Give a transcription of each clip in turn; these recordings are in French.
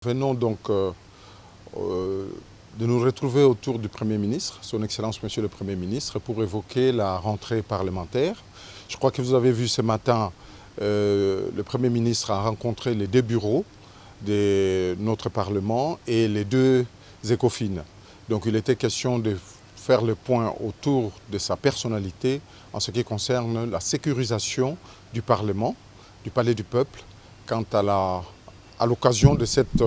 Venons donc de nous retrouver autour du Premier ministre, Son Excellence Monsieur le Premier ministre, pour évoquer la rentrée parlementaire. Je crois que vous avez vu ce matin, le Premier ministre a rencontré les deux bureaux de notre Parlement et les deux ECOFIN. Donc il était question de faire le point autour de sa personnalité en ce qui concerne la sécurisation du Parlement, du Palais du Peuple, quant à l'occasion de cette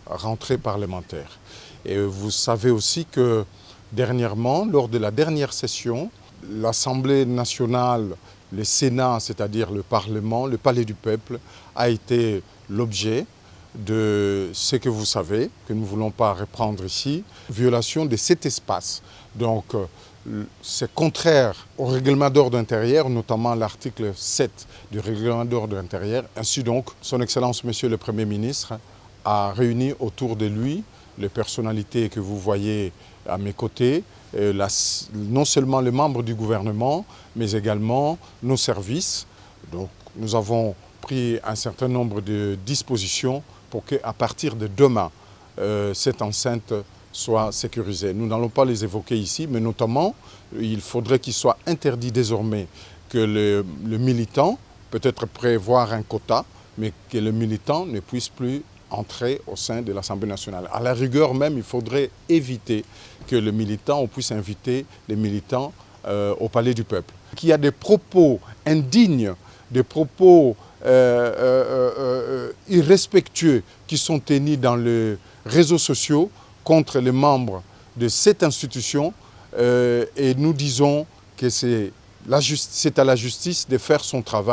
rentrée parlementaire. Et vous savez aussi que dernièrement, lors de la dernière session, l'Assemblée nationale, le Sénat, c'est-à-dire le Parlement, le Palais du Peuple, a été l'objet de ce que vous savez, que nous ne voulons pas reprendre ici, violation de cet espace. Donc, c'est contraire au règlement d'ordre intérieur, notamment l'article 7 du règlement d'ordre intérieur. Ainsi donc, Son Excellence Monsieur le Premier ministre a réuni autour de lui les personnalités que vous voyez à mes côtés, non seulement les membres du gouvernement, mais également nos services. Donc, nous avons pris un certain nombre de dispositions pour qu'à partir de demain, cette enceinte soit sécurisée. Nous n'allons pas les évoquer ici, mais notamment, il faudrait qu'il soit interdit désormais que le militant, peut-être prévoir un quota, mais que le militant ne puisse plus entrer au sein de l'Assemblée nationale. À la rigueur même, il faudrait éviter que les militants, on puisse inviter les militants au Palais du Peuple. Qu'il y a des propos indignes, des propos irrespectueux qui sont tenus dans les réseaux sociaux contre les membres de cette institution et nous disons que c'est à la justice de faire son travail.